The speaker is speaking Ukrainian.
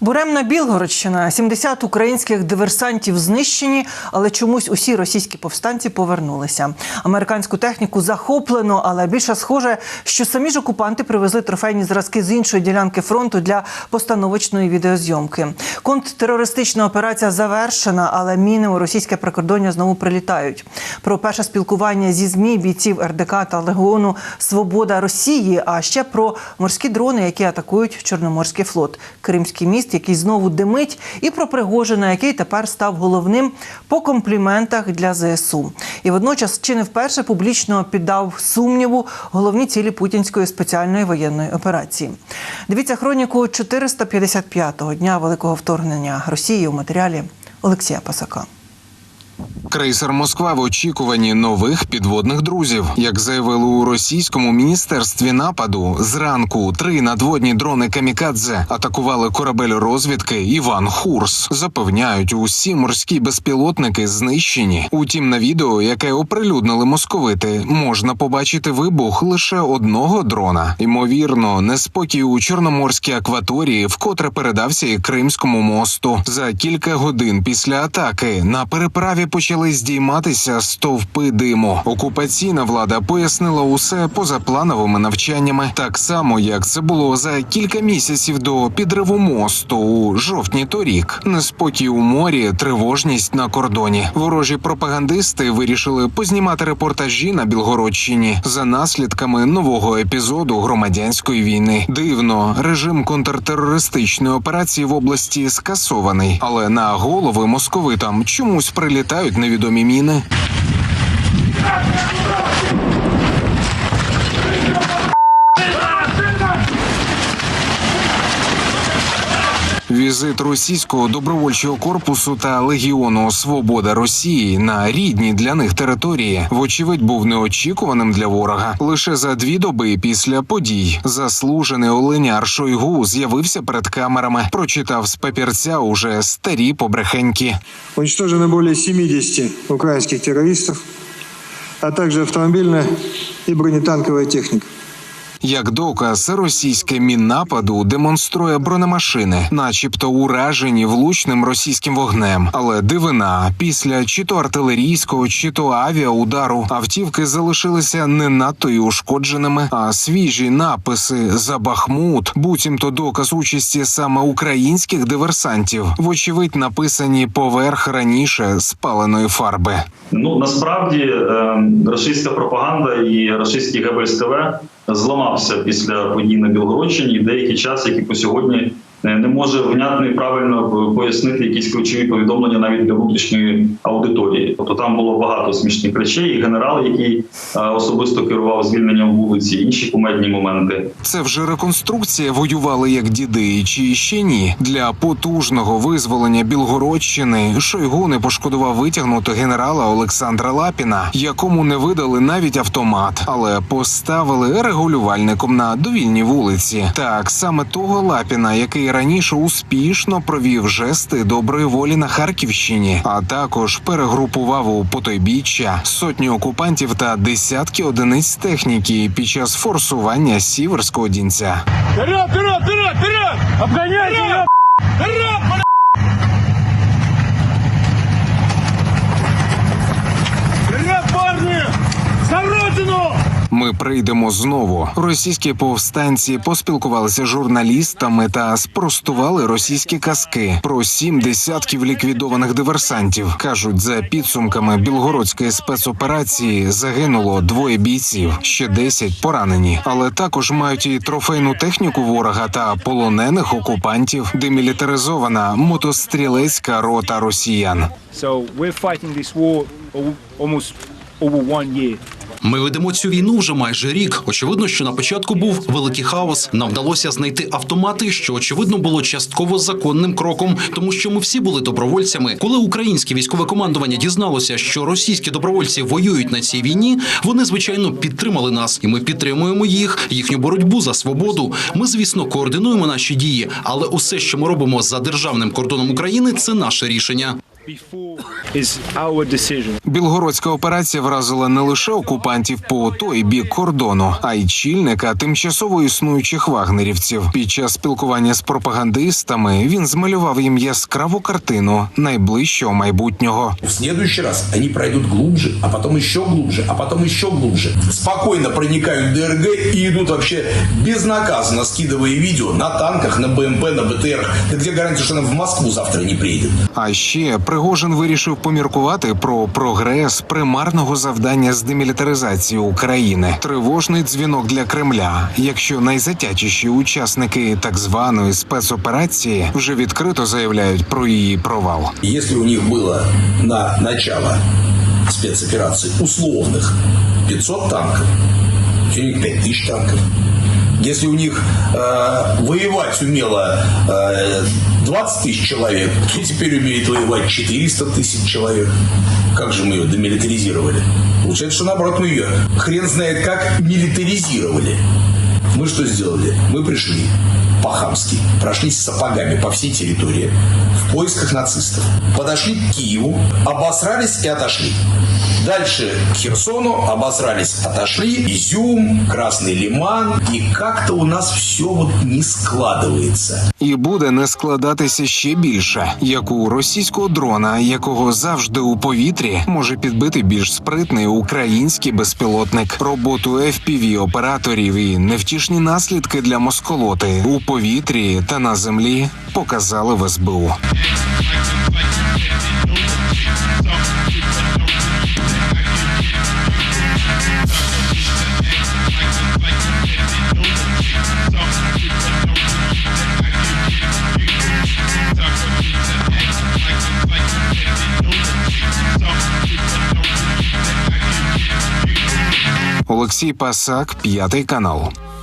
Буремна Білгородщина. 70 українських диверсантів знищені, але чомусь усі російські повстанці повернулися. Американську техніку захоплено, але більше схоже, що самі ж окупанти привезли трофейні зразки з іншої ділянки фронту для постановочної відеозйомки. Контртерористична операція завершена, але міни у російське прикордоння знову прилітають. Про перше спілкування зі ЗМІ бійців РДК та Легіону «Свобода Росії», а ще про морські дрони, які атакують Чорноморський флот, Кримський міст, який знову димить, і про Пригожина, який тепер став головним по компліментах для ЗСУ. І водночас чи не вперше публічно піддав сумніву головні цілі путінської спеціальної воєнної операції. Дивіться хроніку 455-го дня великого вторгнення Росії у матеріалі Олексія Пасака. Крейсер «Москва» в очікуванні нових підводних друзів. Як заявили у російському міністерстві нападу, зранку 3 надводні дрони «Камікадзе» атакували корабель розвідки «Іван Хурс». Запевняють, усі морські безпілотники знищені. Утім, на відео, яке оприлюднили московити, можна побачити вибух лише одного дрона. Ймовірно, неспокій у Чорноморській акваторії вкотре передався і Кримському мосту. За кілька годин після атаки на переправі почали здійматися стовпи диму. Окупаційна влада пояснила усе позаплановими навчаннями, так само, як це було за кілька місяців до підриву мосту у жовтні торік. Неспокій у морі, тривожність на кордоні. Ворожі пропагандисти вирішили познімати репортажі на Білгородщині за наслідками нового епізоду громадянської війни. Дивно, режим контртерористичної операції в області скасований, але на голови московитам чомусь прилітають невідомі міни. Візит російського добровольчого корпусу та Легіону «Свобода Росії» на рідній для них території, вочевидь, був неочікуваним для ворога. Лише за 2 доби після подій заслужений оленяр Шойгу з'явився перед камерами, прочитав з папірця уже старі побрехеньки. Уничтожено більше 70 українських терористів, а також автомобільна і бронетанкова техніка. Як доказ, російське міннападу демонструє бронемашини, начебто уражені влучним російським вогнем. Але дивина, після чи то артилерійського, чи то авіаудару автівки залишилися не надто й ушкодженими, а свіжі написи «За Бахмут», буцімто доказ участі саме українських диверсантів, вочевидь написані поверх раніше спаленої фарби. Насправді, російська пропаганда і російський Геббельс ТВ зламався після подій на Білгородщині і деякий час, який по сьогодні не може внятно і правильно пояснити якісь ключові повідомлення навіть для внутрішньої аудиторії. Тобто там було багато смішних речей, і генерал, який особисто керував звільненням вулиці, інші кумедні моменти. Це вже реконструкція «Воювали як діди» чи ще ні? Для потужного визволення Білгородщини Шойгу не пошкодував витягнути генерала Олександра Лапіна, якому не видали навіть автомат, але поставили регулювальником на довільній вулиці. Так, саме того Лапіна, який раніше успішно провів жести доброї волі на Харківщині, а також перегрупував у потойбіччя сотні окупантів та десятки одиниць техніки під час форсування Сіверського Дінця. Вперед, вперед, вперед, вперед! Обгоняйте ее! Вперед, блядь! Вперед, парни! За родину! Ми прийдемо знову. Російські повстанці поспілкувалися з журналістами та спростували російські казки про 7 десятків ліквідованих диверсантів. Кажуть, за підсумками білгородської спецоперації загинуло 2 бійців, ще 10 поранені. Але також мають і трофейну техніку ворога та полонених окупантів, демілітаризована мотострілецька рота росіян. So we're fighting this war almost over 1 year. Ми ведемо цю війну вже майже рік. Очевидно, що на початку був великий хаос. Нам вдалося знайти автомати, що, очевидно, було частково законним кроком, тому що ми всі були добровольцями. Коли українське військове командування дізналося, що російські добровольці воюють на цій війні, вони, звичайно, підтримали нас. І ми підтримуємо їхню боротьбу за свободу. Ми, звісно, координуємо наші дії, але усе, що ми робимо за державним кордоном України, це наше рішення. before is our decision. Білгородська операція вразила не лише окупантів по той бік кордону, а й чільника тимчасово існуючих вагнерівців. Під час спілкування з пропагандистами він змалював їм яскраву картину найближчого майбутнього. В следующий раз они пройдут глубже, а потом еще глубже, а потом еще глубже. Спокойно проникают в ДРГ и идут вообще безнаказанно, скидывая видео на танках, на БМП, на БТР. Да где гарантия, что она в Москву завтра не приедет? А ще Пригожин вирішив поміркувати про прогрес примарного завдання з демілітаризації України. Тривожний дзвінок для Кремля. Якщо найзатячіші учасники так званої спецоперації вже відкрито заявляють про її провал. Если у них было на начало спецоперации условных 500 танков, у них 5000 танков. Если у них воевать умело 20 тысяч человек, то теперь умеет воевать 400 тысяч человек. Как же мы ее демилитаризировали? Получается, что наоборот мы ее хрен знает как милитаризировали. Мы что сделали? Мы пришли по-хамски, прошлись сапогами по всей территории в поисках нацистов. Подошли к Киеву, обосрались и отошли. Дальше к Херсону, обосрались, отошли. Изюм, Красный Лиман. И как-то у нас все вот не складывается. І буде не складатися ще більше, як у російського дрона, якого завжди у повітрі може підбити більш спритний український безпілотник. Роботу FPV-операторів і невтішні наслідки для москолоти у повітрі та на землі показали в СБУ. Олексій Пасак, 5 канал.